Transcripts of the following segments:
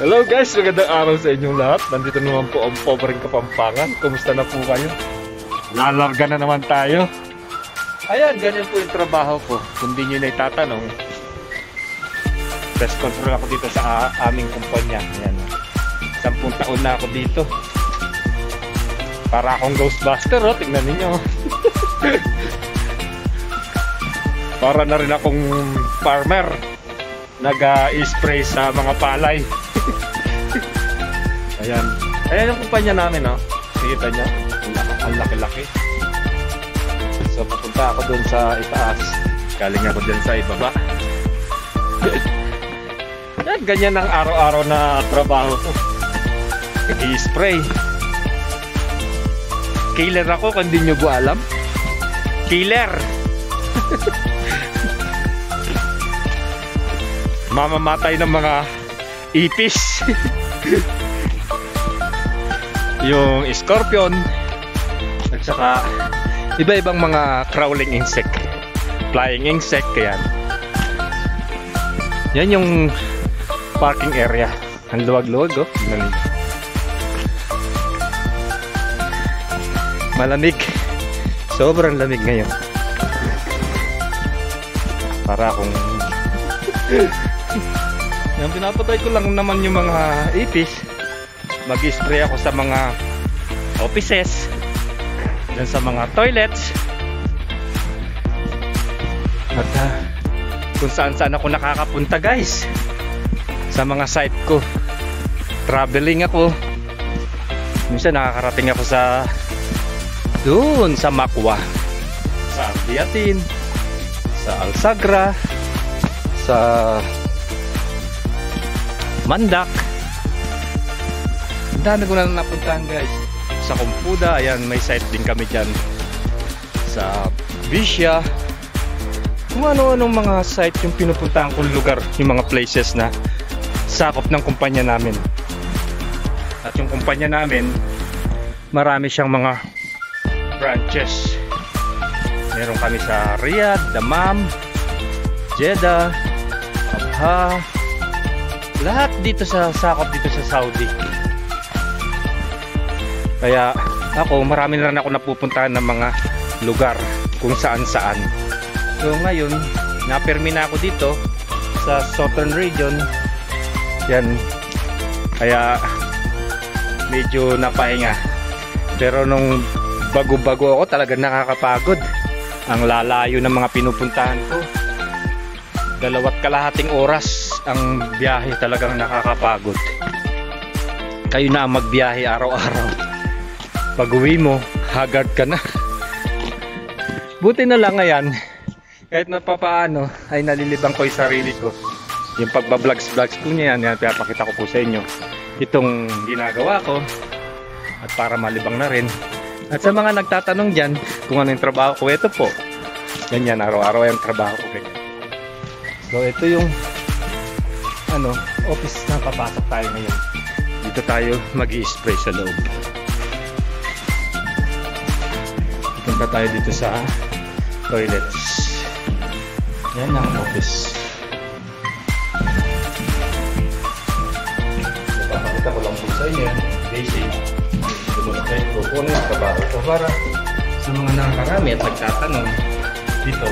Hello guys, magandang araw sa inyong lahat. Nandito naman po ang Pobreng Kapampangan. Kumusta na po kayo? Lalarga na naman tayo. Ayan, ganyan po yung trabaho ko. Kung di nyo na itatanong, pest control ako dito sa aming kumpanya. Ayan. 10 taon na ako dito. Para akong Ghostbuster, oh. Tingnan ninyo. Para na rin akong farmer. Nag-spray sa mga palay. Ayan. Ayan yung kumpanya namin, oh. Nakikita nyo? Ang laki-laki. So pupunta ako dun sa itaas. Galing ako dyan sa ibaba. Yan, ganyan ang araw-araw na trabaho ko. I-spray. Killer ako, kung di nyo po alam. Killer! Mamamatay ng mga ipis. Yung scorpion at saka iba-ibang mga crawling insect, flying insect. Kaya yan yung parking area. Ang luwag-luwag, oh. Malamig, sobrang lamig ngayon. Para akong yan, pinapatay ko lang naman yung mga ipis. Mag-spray ako sa mga offices, dyan sa mga toilets, at kung saan-saan ako nakakapunta guys. Sa mga site ko, traveling ako. Minsan nakakarating ako sa doon sa Makwa, sa Ardiatin, sa Alsagra, sa Mandak. Dami ko na napuntahan guys. Sa Kumpuda, ayan, may site din kami dyan. Sa Bisya. Kung ano-anong mga site yung pinupuntahan kong lugar, yung mga places na sakop ng kumpanya namin. At yung kumpanya namin, marami siyang mga branches. Meron kami sa Riyadh, Dammam, Jeddah, Abha, lahat dito sa sakop dito sa Saudi. Kaya ako, marami na rin ako napupuntahan ng mga lugar kung saan-saan. So ngayon, napirmi na ako dito sa Southern Region. Yan. Kaya medyo napahinga. Pero nung bago-bago ako, talaga nakakapagod. Ang lalayo ng mga pinupuntahan ko. 2.5 oras ang biyahe, talagang nakakapagod. Kayo na ang magbiyahe araw-araw. Pag uwi mo, haggard ka na. Buti na lang ngayon, kahit napapaano, ay nalilibang ko yung sarili ko. Yung pagbablog-vlogs ko niya yan, pinapakita ko po sa inyo itong ginagawa ko. At para malibang na rin. At sa mga nagtatanong dyan kung ano yung trabaho ko, ito po. Ganyan, araw-araw yung trabaho ko. Ganyan. So ito yung office na papasok tayo ngayon. Dito tayo mag-i-spray sa loob. Punta tayo dito sa toilets. Yan ang office. Napapakita ko lang po sa inyo. Basic. Dumunod ko kung ano yung trabaho ko para sa mga nakakarami at nagtatanong dito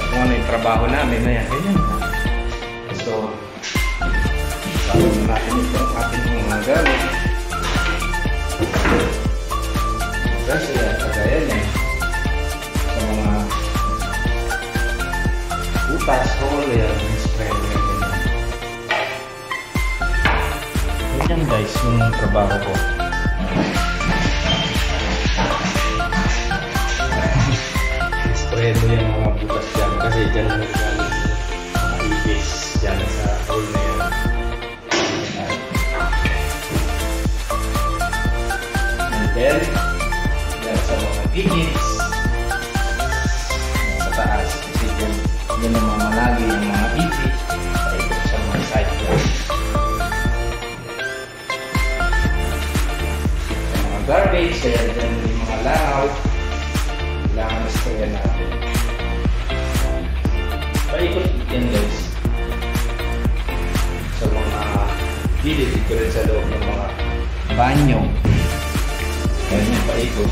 kung ano yung trabaho namin. Ayan, ganyan. So, bago na natin ito ating mga gamit. Kasi kagaya niya sa mga butas, hole, spray, ganyan guys yung trabaho ko. Spray mo yung mga butas dyan kasi dyan mo yung mga ipis dyan sa hole na yan. And then sa mga digits sa taas kasi yan ang mga malagi yung mga ipis paikot sa mga side wall. Sa mga garbage, kaya dyan yung mga langaw, kailangan na sprayan natin. Paikot yan guys sa mga gilid dito rin sa loob ng mga banyo. Ayan yung paikot.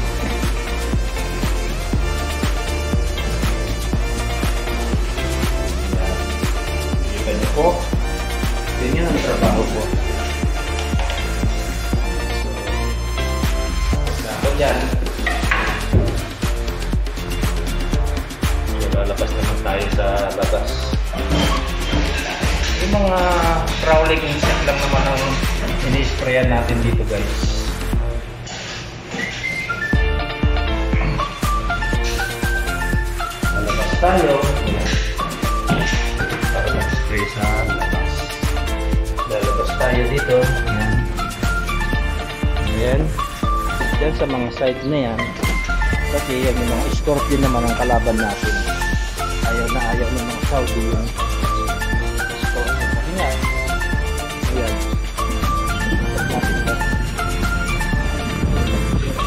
Kita niyo po. Ganyan ang trabaho ko. So, ako dyan. So, lalabas naman tayo sa labas. Yung mga crawling insect lang naman ang ini-sprayan natin dito, guys. Lalabas tayo. Para mag-spray sa labas. Lalabas tayo dito. Ayan. Ayan. Diyan sa mga side na yan. Kasi yan yung mga scorpion naman ang kalaban natin. Ayaw na ayaw ng mga Saudi yung scorpion. Kasi nga, ayan.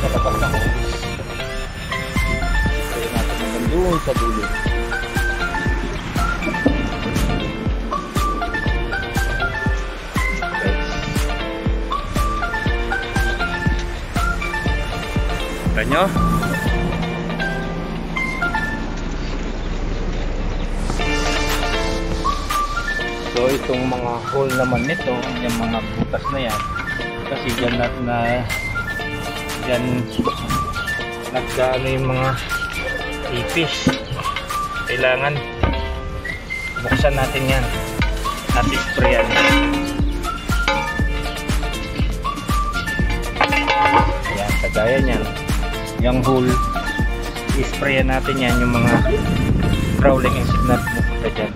Nalabas na hose. Kaya natin hanggang doon sa dulo. Kita nyo? So itong mga hole naman nito, yung mga butas na yan, kasi dyan dyan nagkaano yung mga ipis. Kailangan buksan natin yan at isprayan. Yan, kagaya nyan yung hole, isprayan natin yan yung mga crawling insect na pupunta dyan.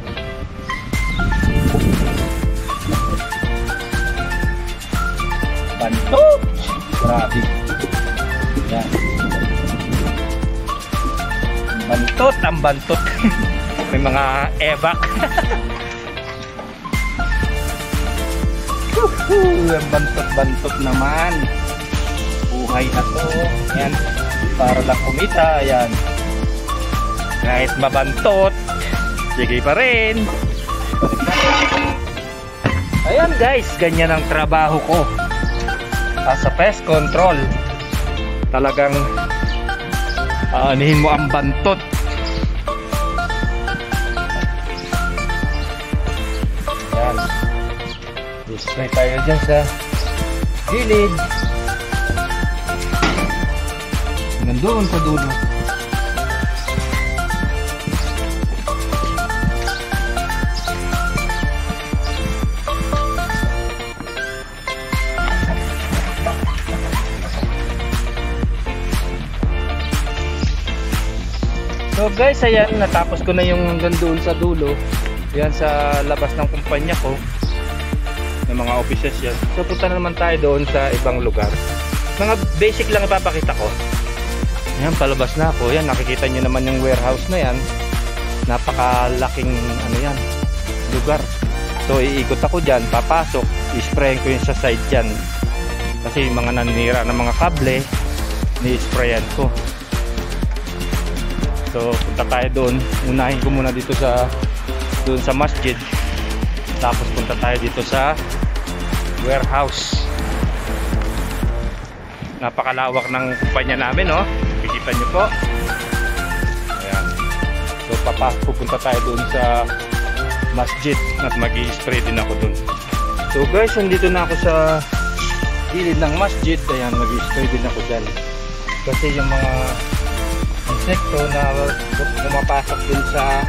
Bantot! Grabe. Yan. Bantot, ang bantot. May mga evac. Ang bantot-bantot naman. Buhay na to. Yan. Para lang kumita. Yan. Kahit mabantot, sige pa rin. Ayan guys, ganyan ang trabaho ko. Sa pest control, talagang aanihin mo ang bantot. Yan. Display tayo dyan sa gilid. Nandoon sa dulo. So guys, ayan, natapos ko na yung hanggang doon sa dulo. Yan sa labas ng kumpanya ko, ng mga offices yan. So punta na naman tayo doon sa ibang lugar. Mga basic lang ipapakita ko. Ayan, palabas na ako. Yan, nakikita nyo naman yung warehouse na yan. Napakalaking ano yan, lugar. So iikot ako dyan, papasok, isprayan ko yung sa side dyan. Kasi yung mga nanira ng mga kable, ni-sprayan ko. So punta tayo doon. Unahin ko muna dito sa doon sa masjid. Tapos punta tayo dito sa warehouse. Napakalawak ng kumpanya namin, no? Nakikita nyo po. Ayan. So pupunta tayo doon sa masjid at mag-i-spray din ako doon. So guys, nandito na ako sa gilid ng masjid. Ayan, mag-i-spray din ako dyan. Kasi yung mga insekto na pumapasok dun sa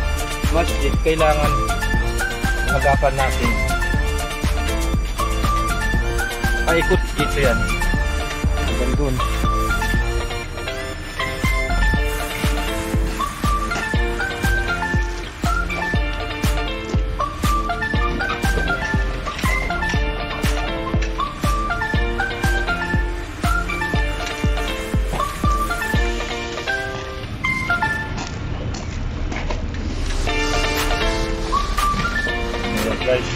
masjid, kailangan magapan natin. Paikot dito yan hanggang dun. Guys,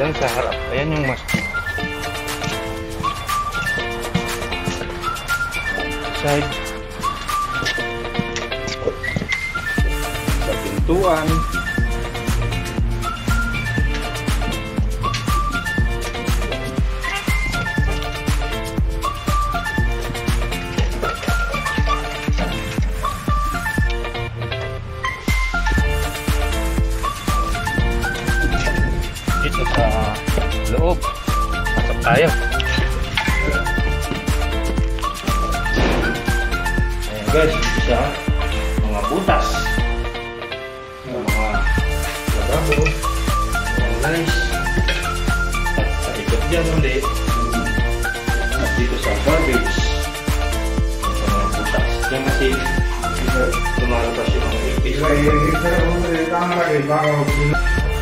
dan sa harap, ayan yung masjid. Side sa pintuan, tayo. Ayan guys, isa mga butas, mga lababo, mga nice. At sa ikot dyan ulit, at dito sa garbage, sa mga butas. Yan kasi lumalabas yung mga ipis.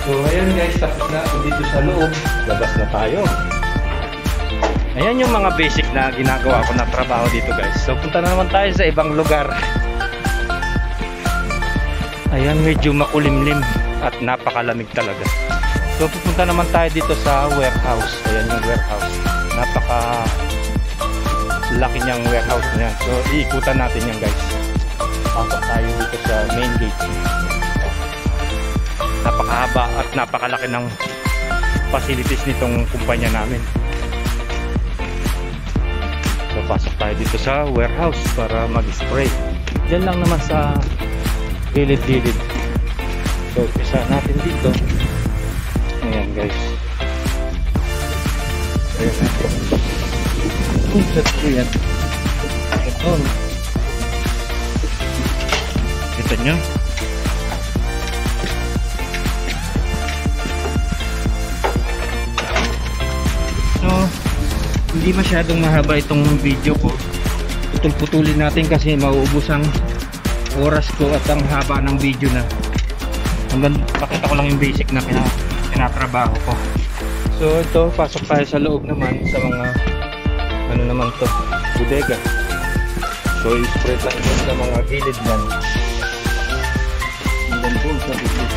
So ayan guys, tapos na ako dito sa loob. Labas na tayo. Ayan yung mga basic na ginagawa ko na trabaho dito guys. So punta na naman tayo sa ibang lugar. Ayan, medyo makulimlim at napakalamig talaga. So pupunta naman tayo dito sa warehouse. Ayan yung warehouse. Napaka laki niyang warehouse niya. So iikutan natin yan guys. Pasok tayo dito sa main gate. Napakahaba at napakalaki ng facilities nitong kumpanya namin. So pasok tayo dito sa warehouse para mag-spray. Diyan lang naman sa gilid-gilid. So umpisa natin dito. Ayan guys. Ayan natin. Set ko yan. Ito. Kita nyo. So hindi masyadong mahaba itong video ko. Putol-putulin natin kasi mauubos ang oras ko at ang haba ng video na. Hanggang pakita ko lang yung basic na pinatrabaho ko. So ito, pasok tayo sa loob naman sa mga ano naman to, bodega. So i-spray lang dun sa mga gilid yan. Hanggang dun sa gilid.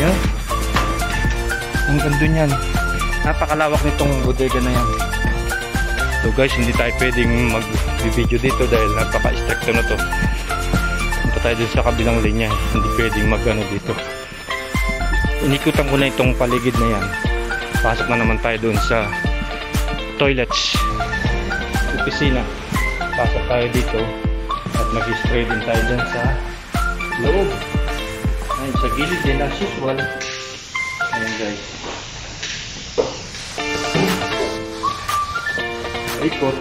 Yan. Hanggang dun yan. Napakalawak nitong bodega na yan. So guys, hindi tayo pwedeng mag-video dito dahil napaka-stricto na to. Punta tayo dun sa kabilang linya. Hindi pwedeng mag-ano dito. Inikutan ko na itong paligid na yan. Pasok na naman tayo dun sa toilets, opisina. Pasok tayo dito at mag-spray din tayo dun sa loob. Ayun, sa gilid din as usual. Ayan guys. Ikot.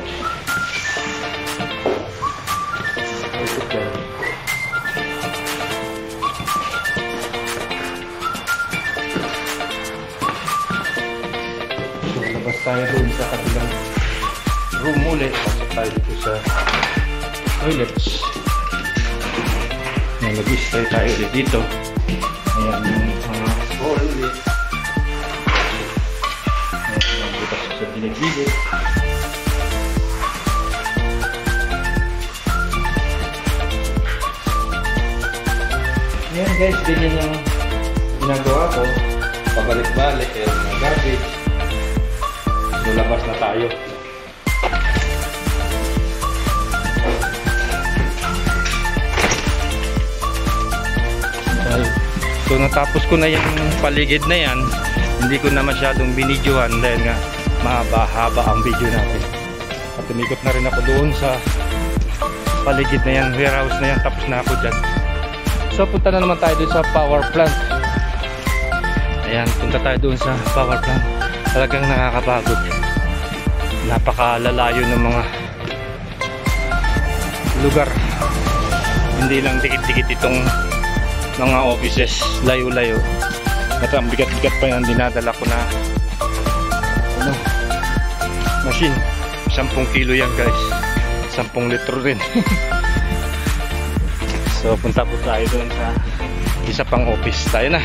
Ikot yan. So labas tayo doon sa kabilang room ulit. Pasok tayo dito sa toilets. Ayan, nag-spray tayo ulit dito. Ayan yung mga bowl ulit. Ayan, butas sa gilid-gilid. Ayan guys, ganyan yung ginagawa ko. Pabalik-balik, ayan mga garbage. So labas na tayo. So natapos ko na yung paligid na yan. Hindi ko na masyadong binidyohan dahil nga mahaba-haba ang video natin. At tumikot na rin ako doon sa paligid na yan, warehouse na yan. Tapos na ako dyan. So punta na naman tayo doon sa power plant. Ayan, punta tayo doon sa power plant. Talagang nakakapagod. Napakalalayo ng mga lugar. Hindi lang dikit-dikit itong mga offices, layo-layo. At ang bigat-bigat pa yan dinadala ko na ano, machine. 10 kilo yan guys, 10 litro rin. So punta po tayo doon sa isa pang office. Tayo na.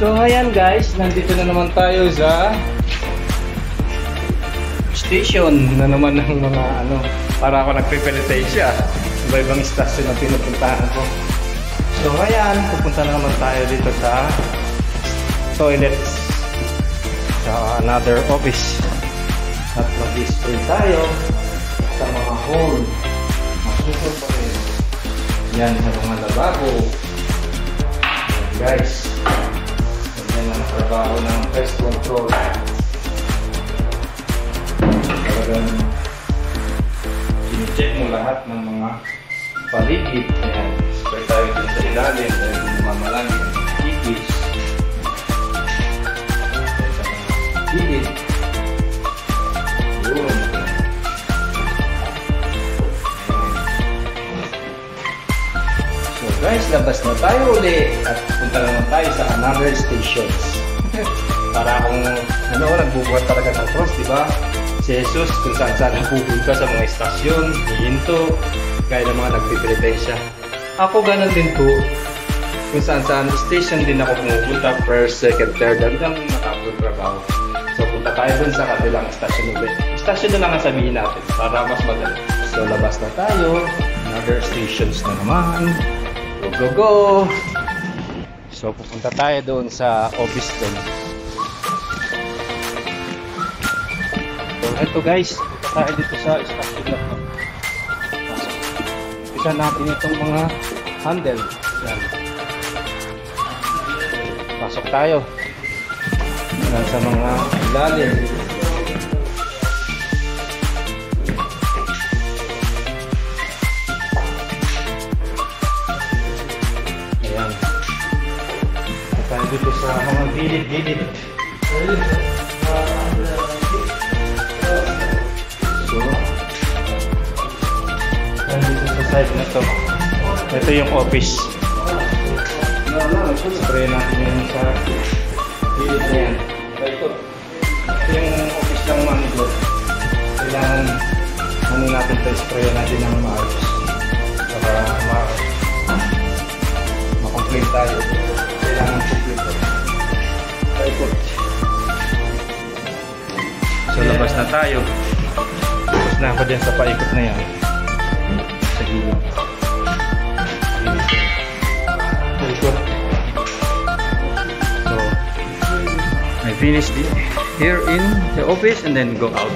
So ayan guys, nandito na naman tayo sa station na naman ng mga ano, para ako nagpipilitensya. Iba-ibang stasyon ang pinupuntahan ko. So ayan, pupunta na naman tayo dito sa toilets, sa another office. At mag-spray tayo sa mga hole. Masusunod pa rin. Yan sa mga lababo. Yan guys. Yan ang trabaho ng pest control. Talagang sinicheck mo lahat ng mga paligid. Ayan. Spray tayo dun sa ilalim dahil lumamalangin ang ipis. Sa mga gilid. Yun. So guys, labas na tayo ulit at punta naman tayo sa another stations. Para kung ano, nagbubuhat talaga ng cross, di ba? Si Jesus kung saan saan pupunta sa mga estasyon, hihinto, gaya ng mga nagpipilitensya. Ako ganun din po. Kung saan saan station din ako pumupunta, first, second, third, hanggang matapos trabaho. So punta tayo dun sa kabilang estasyon ulit. Estasyon na lang ang sabihin natin para mas madali. So labas na tayo, another stations na naman. Go, go, go! So pupunta tayo doon sa office doon. So eto guys, punta tayo dito sa station na to. Isa natin itong mga handle. Yan. Pasok tayo. Yan sa mga ilalim. Ayan. Tayo dito sa mga gilid-gilid. So, dito sa side na to. Ito yung office. Spray natin yun sa gilid na yan. Ito yung office ng manager. Kailangan ano natin ito, spray natin ng maayos para ma-complete tayo. Kailangan complete ito. So labas na tayo. Tapos na ako dyan sa paikot na yan. Sa gilid. Paikot. So I finish here in the office and then go out.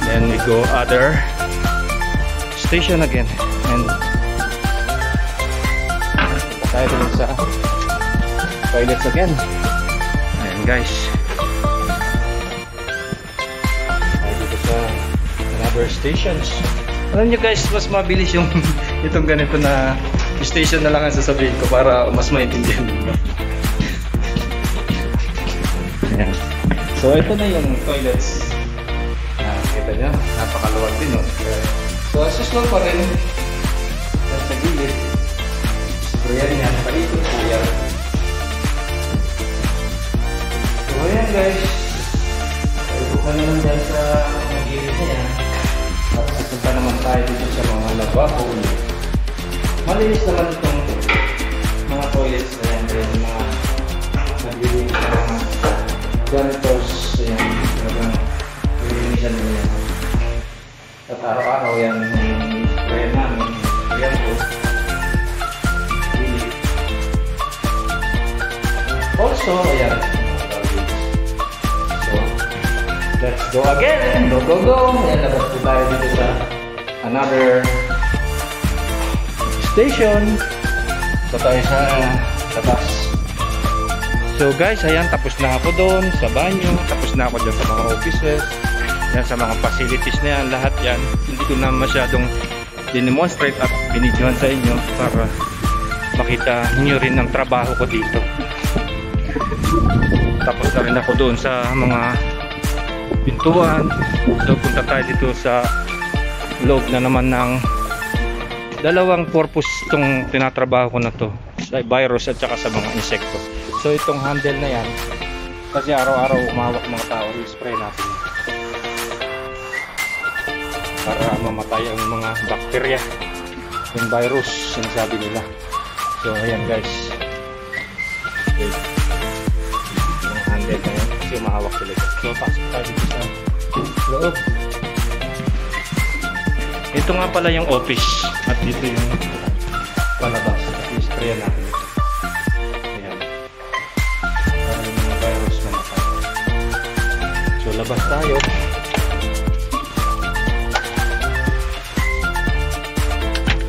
Then we go other station again and tayo dun sa toilets again. Ayan guys, tayo dito sa another stations. Alam nyo guys, mas mabilis yung itong ganito na station na lang ang sasabihin ko para mas maintindihan nyo. Ayan. So ito na yung toilets. Kita nyo, napakaluwag din, no? So as usual pa rin sa gilid. Sprayan niya, palikot po yan. So ayan guys, palikot na naman dyan sa mga gilid na yan. Tapos ipunta naman tayo dito sa mga labaho. Malinis naman itong mga toilets na yan. Kaya yung mga nagbibig sa mga janitors. Ayan, talagang nilinisan nila yan. At araw-araw yan yung sprayan namin. Ayan po. Also, ayan. So, let's go again. Go, go, go. Ayan, labas po tayo dito sa another station. So, tayo sa labas. So guys, ayan, tapos na ako doon sa banyo. Tapos na ako dyan sa mga offices. Yan, sa mga facilities na yan. Lahat yan. Hindi ko na masyadong dinemonstrate at binidyohan sa inyo para makita nyo rin ang trabaho ko dito. Tapos na rin ako doon sa mga pintuan. So punta tayo dito sa loob na naman ng dalawang purpose itong tinatrabaho ko na to, sa virus at saka sa mga insekto. So itong handle na yan, kasi araw-araw umawak mga tao, i-spray natin para mamatay ang mga bakterya, yung virus sinasabi nila. So ayan guys, okay. Yung handle na yan kasi umahawak talaga. So pasok tayo dito sa loob. Ito nga pala yung office at dito yung palabas at i-spray natin ito. Ayan, para yung mga virus mamatay. So labas tayo.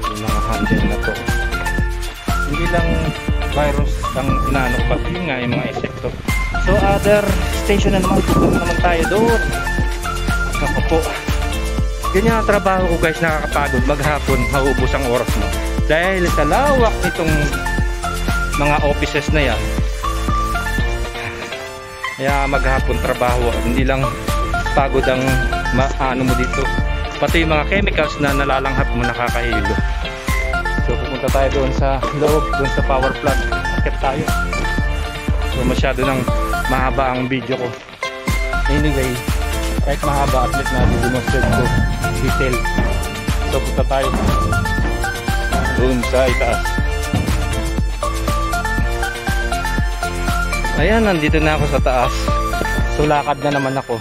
Yung mga handle na to, hindi lang virus ang inaanok, pati nga yung mga insekto. So other station na naman, punta naman tayo doon. Ako po. Ganyan ang trabaho ko guys, nakakapagod. Maghapon, mauubos ang oras mo. Dahil sa lawak nitong mga offices na yan. Kaya maghapon trabaho. Hindi lang pagod ang ano mo dito. Pati yung mga chemicals na nalalanghap mo nakakahilo. So pupunta tayo doon sa loob, doon sa power plant. Akit tayo. So masyado nang mahaba ang video ko. Anyway, kahit mahaba at least na-demonstrate ko detail. So punta tayo doon sa itaas. Ayan, nandito na ako sa taas. So lakad na naman ako.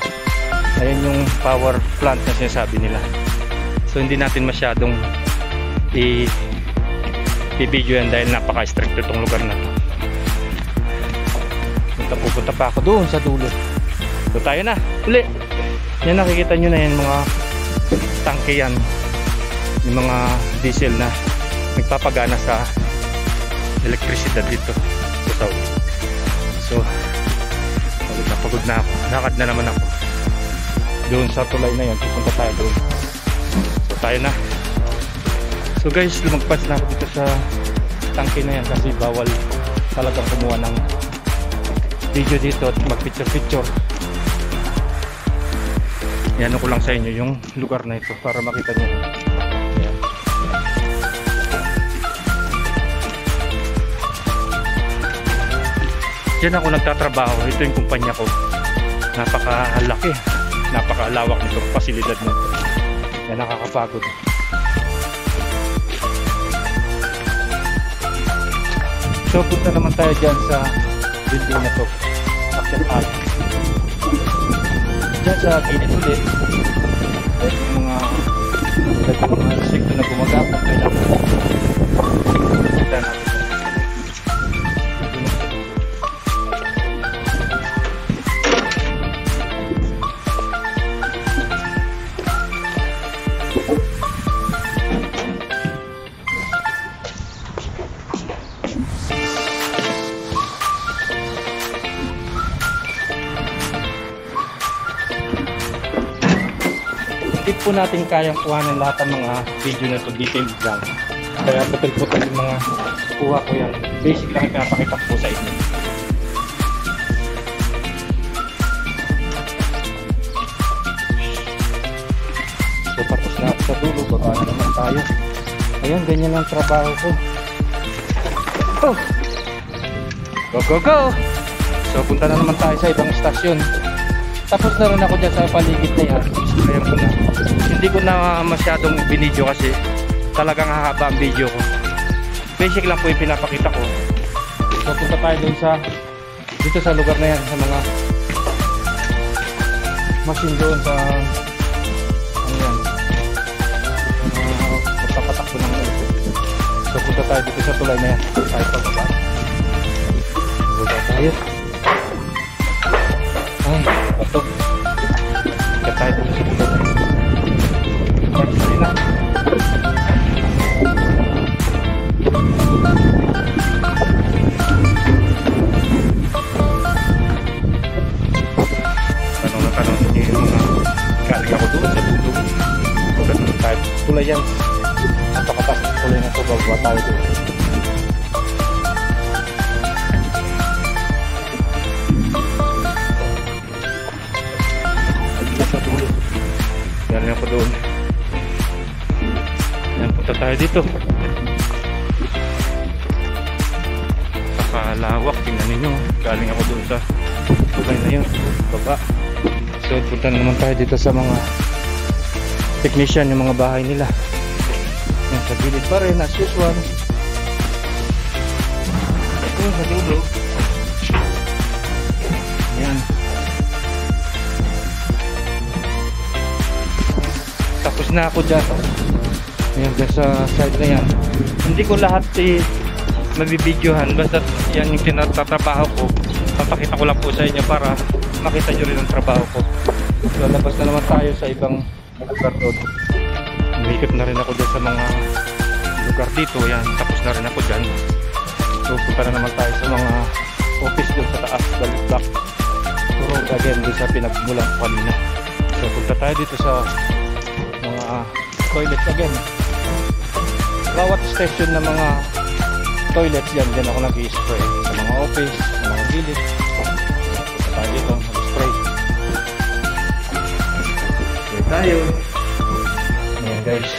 Ayan yung power plant na sinasabi nila. So hindi natin masyadong i-video yan dahil napaka-strict itong lugar na to. Pupunta pa ako doon sa dulo. So tayo na, uli. Yan, nakikita nyo na yan, mga tangke yan. Yung mga diesel na nagpapagana sa elektrisidad dito sa Saudi. So pagod na ako, lakad na naman ako doon sa tulay na yan. Pupunta tayo doon. So tayo na. So guys, lumagpas na ako dito sa tangke na yan kasi bawal talagang kumuha ng video dito at mag picture. Yan ko lang sa inyo yung lugar na ito para makita nyo. Ayan. Diyan ako nagtatrabaho. Ito yung kumpanya ko. Napakalaki, napakalawak nitong pasilidad nito. Yan, nakakapagod. So punta naman tayo dyan sa building na to. Diyan sa gilid ulit yung mga insekto na gumagapang kailangan kita natin. Hindi po natin kayang kuhanan lahat ng mga video na to, detailed lang. Kaya putil-putil yung mga kuha ko yan. Basic lang ipapakita po sa inyo. So tapos na sa dulo, baba na naman tayo. Ayan, ganyan ang trabaho ko. Oh! Go, go, go! So punta na naman tayo sa ibang estasyon. Tapos na rin ako dyan sa paligid na yan. Ayan ko na. Hindi ko na masyadong binidyo kasi talagang hahaba ang video ko. Basic lang po yung pinapakita ko. So punta tayo dun sa dito sa lugar na yan, sa mga machine doon sa ano yan, magpapatakbo ng so punta tayo dito sa tulay na yan. Tayo pagbaba. Punta tayo. Ay, ito. Kaya tayo dito sa tulay na yan. Tayo na. Tanong niyo yung mga galing ako doon sa dulo. Tanong tayo. Tulay yan. Napakatas ng tulay na ito. Bawa tayo doon. Sa dulo. Galing ako doon. Yan, punta tayo dito. Napakalawak. Tingnan ninyo. Galing ako doon sa tulay na yun. Baba. So punta naman tayo dito sa mga technician, yung mga bahay nila. Yan, sa gilid pa rin as usual. Ito sa dulo. Yan. Tapos na ako dyan. Ayan, dyan sa side na yan. Hindi ko lahat mabibidyohan. Basta yan yung tinatatrabaho ko. Papakita ko lang po sa inyo para makita nyo rin ang trabaho ko. Lalabas na naman tayo sa ibang lugar doon. Umikot na rin ako dyan sa mga lugar dito. Yan, tapos na rin ako dyan. So punta na naman tayo sa mga office doon sa taas, balik back to road again doon sa pinagmulan ko kanina. So punta tayo dito sa mga toilets again. Bawat station ng mga toilets yan, dyan ako nag-i-spray sa mga office, sa mga gilid. Punta tayo dito, mag-spray. Spray tayo. Ayan guys.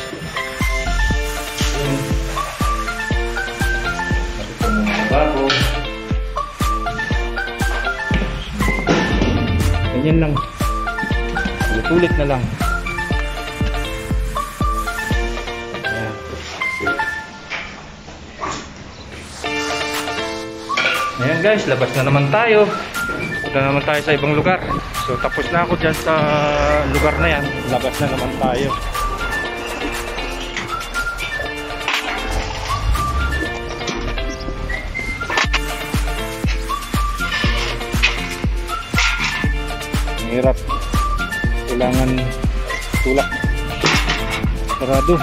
Ito mga bago. Ganyan lang. Ulit na lang. Ayan. Ayan guys, labas na naman tayo. Punta naman tayo sa ibang lugar. So tapos na ako dyan sa lugar na yan. Labas na naman tayo. Ang hirap. Kailangan tulak. Sarado.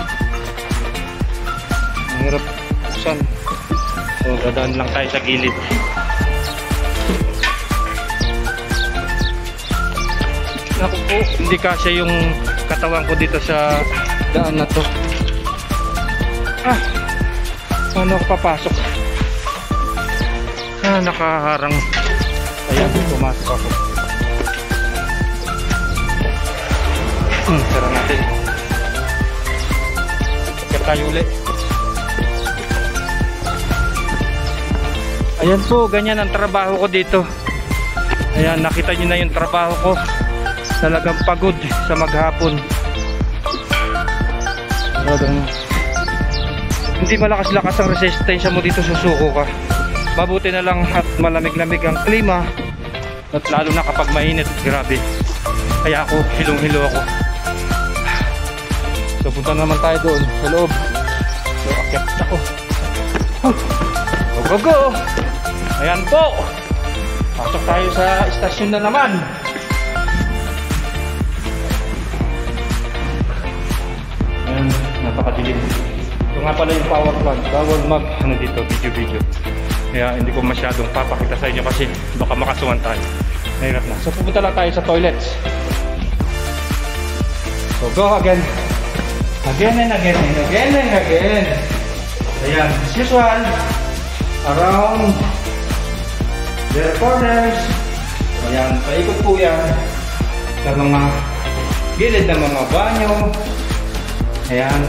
Ang hirap buksan. So dadaan lang tayo sa gilid. Naku po, hindi kasya yung katawan ko dito sa daan na to. Paano ako papasok? Nakaharang. Ayan, pumasok ako. Tara natin. Sakit tayo ulit. Ayan po, ganyan ang trabaho ko dito. Ayan, nakita nyo na yung trabaho ko. Talagang pagod sa maghapon. Talagang hindi malakas-lakas ang resistensya mo dito, susuko ka. Mabuti na lang at malamig-lamig ang klima. At lalo na kapag mainit, grabe. Kaya ako, hilong-hilo ako. So punta naman tayo doon sa loob. So akyat ako. Go go go. Ayan po. Pasok tayo sa istasyon na naman. Ayan, napakadilim. Ito nga pala yung power plant. Bawal mag dito, video. Kaya hindi ko masyadong papakita sa inyo kasi baka makasuhan tayo. Mahirap na. So pupunta lang tayo sa toilets. So go again. Again and again and again and again. Ayan, as usual, around their corners. Ayan, paikot po yan sa mga gilid ng mga banyo. Ayan.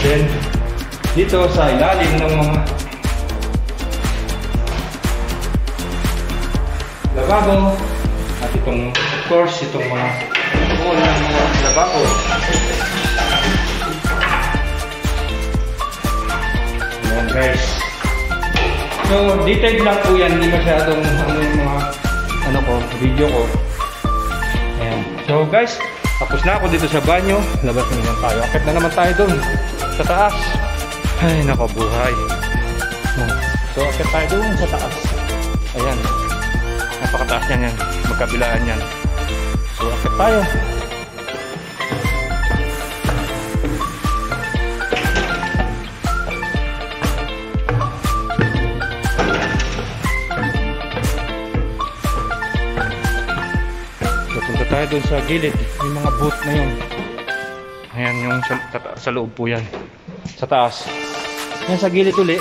Then, dito sa ilalim ng mga lababo. At itong, of course, itong mga wall ng mga lababo. Ayan guys. So, detailed lang po yan. Hindi masyadong yung mga video ko. Ayan. So guys, tapos na ako dito sa banyo. Labas na naman tayo. Akit na naman tayo dun sa taas. Ay, nakabuhay. So, akit tayo dun sa taas. Ayan. Napakataas yan. Magkabilaan yan. So, akit tayo. So, punta tayo dun sa gilid. Yung mga boot na yun. Ayan, yung sa loob po yan. Sa taas. Yan sa gilid ulit.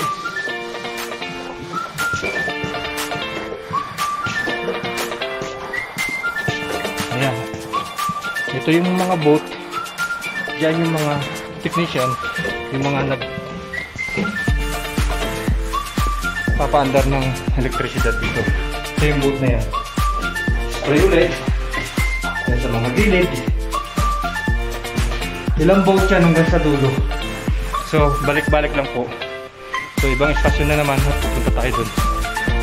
Ayan. Ito yung mga boat. Diyan yung mga technician. Yung mga papaandar ng elektrisidad dito. Ito yung boat na yan. Spray ulit. Yan sa mga gilid. Ilang boat yan hanggang sa dulo. So, balik-balik lang po. So, ibang istasyon na naman. Pupunta tayo dun.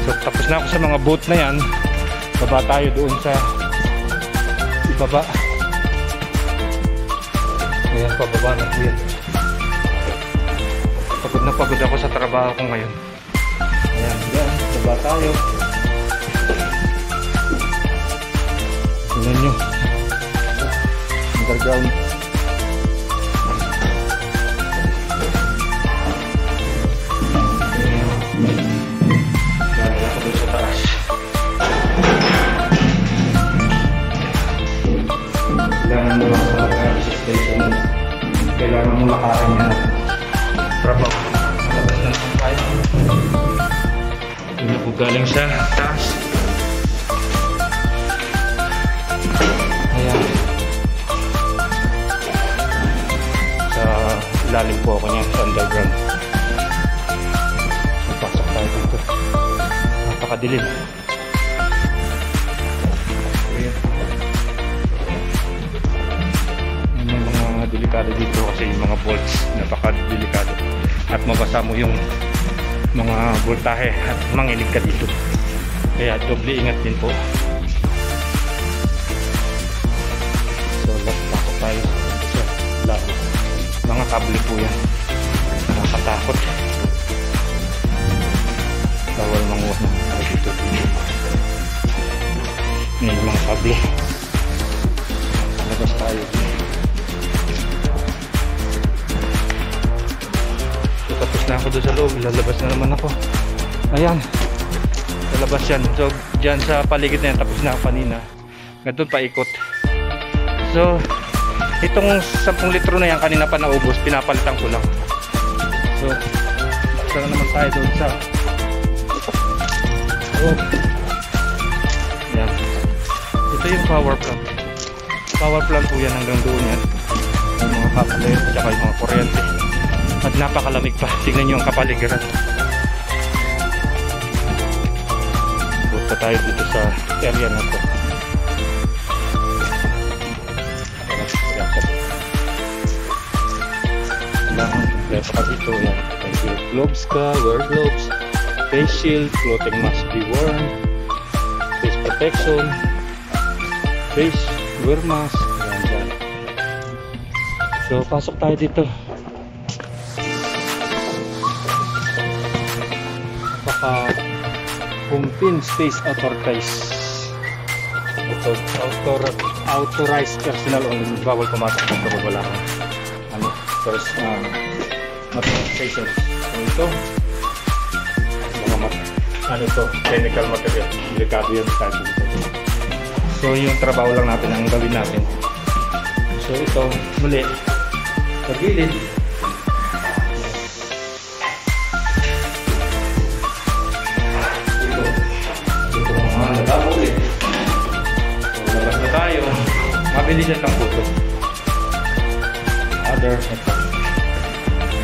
So, tapos na ako sa mga boat na yan. Baba tayo doon sa baba. Ayan, pababa na po yan. Pagod na pagod ako sa trabaho ko ngayon. Ayan, yan. Baba tayo. Tignan nyo. Underground. Kailangan kailangan mo lakarin yan. Trabaho. Labas na naman tayo. Hindi po galing sa taas. Ayan. Sa ilalim po ako niyan, sa underground. Napasok tayo dito. Napakadilim. May mga delikado dito kasi yung mga bolts napaka-delikado at mabasa mo yung mga voltahe at manginig ka dito, kaya doble ingat din po. So pasok tayo sa laro. Mga kable po yan, nakakatakot, bawal manguha ng dito. May mga kable. Labas tayo. So, tapos na ako doon sa loob. Lalabas na naman ako. Ayan. Lalabas yan. So, dyan sa paligid na yan. Tapos na ako kanina. Ganun paikot. So, itong 10 litro na yan kanina pa naubos. Pinapalitan ko lang. So, basta na naman tayo doon sa loob. Ayan. Ito yung power plant. Power plant po yan hanggang doon yan. Yung mga kable at saka yung mga kuryente. At napakalamig pa. Tignan nyo ang kapaligiran. Punta tayo dito sa area na to. Kailangan kompleto ka dito. Yan. Wear gloves ka, wear gloves, face shield, clothing must be worn, face protection, face, wear mask. Yan, yan. So pasok tayo dito. Pumpin space authorized. Authorized personnel only. Bawal pumasok dito kung wala kang first authorization. So ito mga chemical material. Delikado yun sa atin. So yung trabaho lang natin ang gawin natin. So ito muli sa gilid. Labas na tayo. Mabilisan lang po ito. Other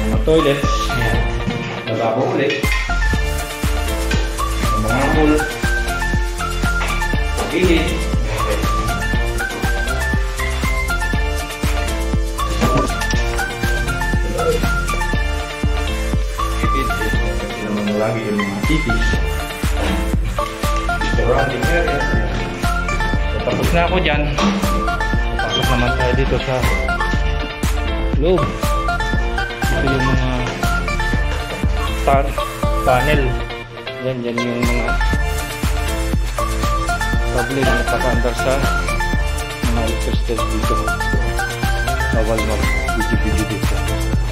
mga toilets. Lababo ulit. Mga pool. Gilid. Hindi naman lagi yung mga tipis. Surrounding area. So, tapos na ako dyan. Pasok naman tayo dito sa loob. Ito yung mga tunnel. Yan yung mga problem na napaka-under sa mga electricity dito. Bawal mag-video dito.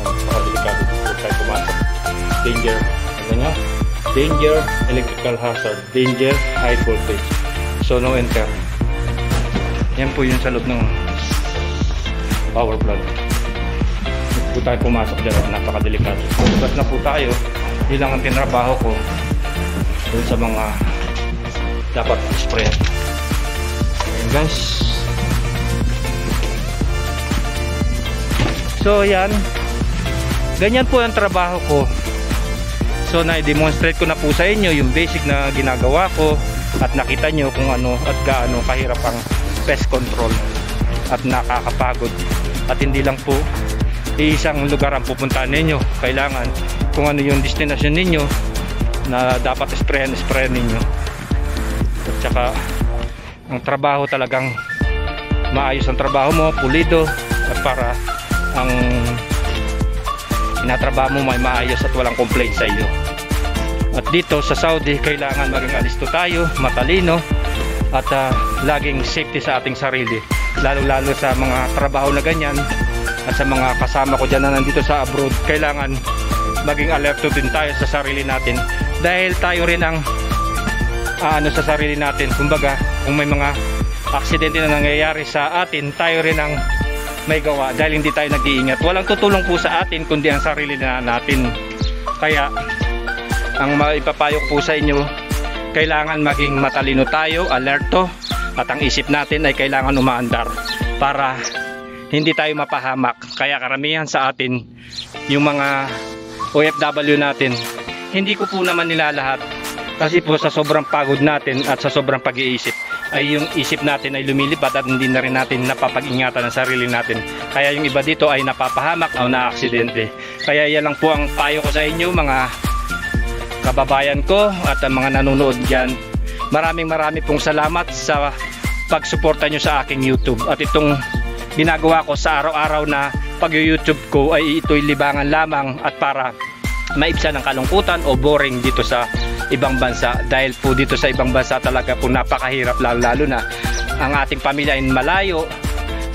Napaka-delikado dito tayo pumasok. Danger. Ano nga? Danger, electrical hazard, danger, high voltage. So no enter. Yan po yung sa loob ng power plant. Hindi po tayo pumasok dyan, napakadelikado. Labas na po tayo. Yun lang ang tinrabaho ko dun sa mga dapat spray. Ayan guys. So yan. Ganyan po ang trabaho ko. So na-demonstrate ko na po sa inyo yung basic na ginagawa ko at nakita nyo kung ano at gaano kahirap ang pest control at nakakapagod. At hindi lang po isang lugar ang pupuntahan ninyo. Kailangan kung ano yung destination ninyo na dapat sprayan ninyo. At saka ang trabaho talagang maayos ang trabaho mo, pulido, at para ang inatrabaho mo may maayos at walang complaint sa iyo. At dito sa Saudi kailangan maging alisto tayo, matalino, at laging safety sa ating sarili, lalo sa mga trabaho na ganyan. At sa mga kasama ko dyan na nandito sa abroad, kailangan maging alerto din tayo sa sarili natin, dahil tayo rin ang sa sarili natin. Kumbaga kung may mga aksidente na nangyayari sa atin, tayo rin ang may gawa dahil hindi tayo nag-iingat. Walang tutulong po sa atin kundi ang sarili na natin. Kaya ang maipapayo ko po sa inyo, kailangan maging matalino tayo, alerto, at ang isip natin ay kailangan umaandar para hindi tayo mapahamak. Kaya karamihan sa atin, yung mga OFW natin, hindi ko po naman nilalahat kasi po sa sobrang pagod natin at sa sobrang pag-iisip ay yung isip natin ay lumilipad at hindi na rin natin napapag-ingatan ang sarili natin. Kaya yung iba dito ay napapahamak o na-aksidente. Kaya yan lang po ang payo ko sa inyo mga kababayan ko at ang mga nanonood dyan. Maraming pong salamat sa pagsuporta nyo sa aking YouTube. At itong ginagawa ko sa araw-araw na pag-YouTube ko ay ito'y libangan lamang at para maibsan ang kalungkutan o boring dito sa ibang bansa. Dahil po dito sa ibang bansa talaga po napakahirap, lalo na ang ating pamilya ay malayo.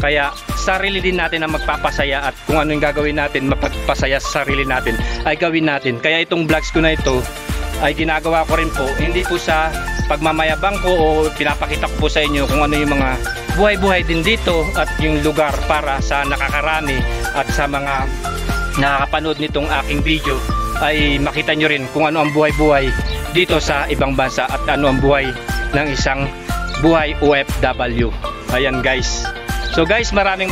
Kaya sarili din natin ang magpapasaya at kung ano yung gagawin natin mapagpasaya sa sarili natin ay gawin natin. Kaya itong vlogs ko na ito ay ginagawa ko rin po hindi po sa pagmamayabang ko o pinapakita ko po sa inyo kung ano yung mga buhay-buhay din dito at yung lugar para sa nakakarami at sa mga nakakapanood nitong aking video ay makita nyo rin kung ano ang buhay-buhay dito sa ibang bansa at ano ang buhay ng isang buhay OFW. Ayan guys. So guys, maraming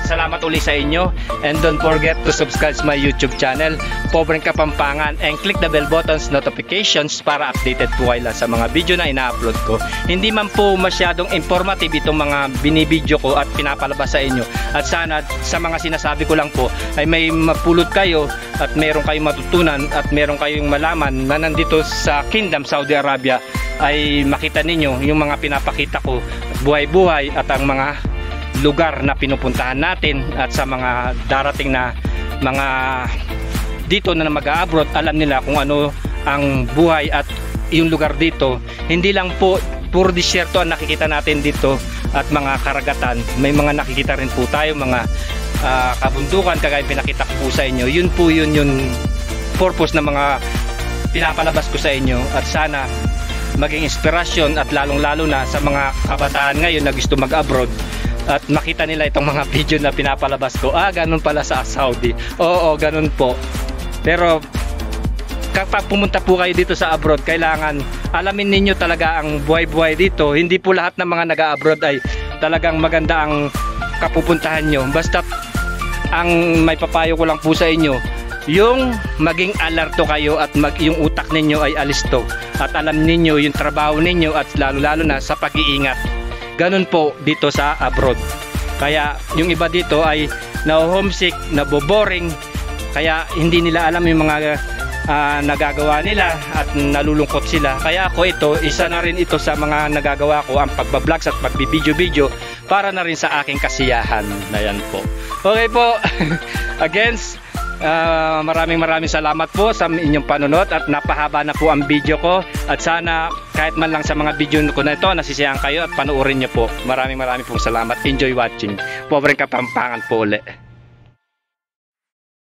salamat uli sa inyo and don't forget to subscribe to my YouTube channel, Pobreng Kapampangan, and click the bell buttons notifications para updated po kayo sa mga video na ina-upload ko. Hindi man po masyadong informative itong mga binibideo ko at pinapalabas sa inyo at sana sa mga sinasabi ko lang po ay may mapulot kayo at meron kayong matutunan at meron kayong malaman na nandito sa Kingdom Saudi Arabia ay makita ninyo yung mga pinapakita ko buhay-buhay at ang mga lugar na pinupuntahan natin at sa mga darating na mga dito na mag-a-abroad, alam nila kung ano ang buhay at yung lugar dito. Hindi lang po puro disyerto ang nakikita natin dito at mga karagatan, may mga nakikita rin po tayo mga kabundukan kagaya pinakita ko po sa inyo. Yun po yun purpose ng mga pinapalabas ko sa inyo at sana maging inspirasyon at lalong-lalo na sa mga kabataan ngayon na gusto mag-abroad at makita nila itong mga video na pinapalabas ko. Ganun pala sa Saudi. Oo, ganun po. Pero kapag pumunta po kayo dito sa abroad, kailangan alamin ninyo talaga ang buhay-buhay dito. Hindi po lahat ng mga nag-a-abroad ay talagang maganda ang kapupuntahan nyo. Basta ang may papayo ko lang po sa inyo, yung maging alerto kayo at yung utak ninyo ay alisto at alam ninyo yung trabaho ninyo at lalo-lalo na sa pag-iingat. Ganun po dito sa abroad. Kaya yung iba dito ay na-homesick, naboboring, kaya hindi nila alam yung mga nagagawa nila at nalulungkot sila. Kaya ako isa na rin ito sa mga nagagawa ko, ang pagbablog at pagbibideo-video para na rin sa aking kasiyahan. Ayan po. Okay po. Again, maraming salamat po sa inyong panonood at napahaba na po ang video ko at sana kahit man lang sa mga video ko na ito nasisiyahan kayo at panoorin nyo po. Maraming pong salamat. Enjoy watching. Pobreng Kapampangan po ulit.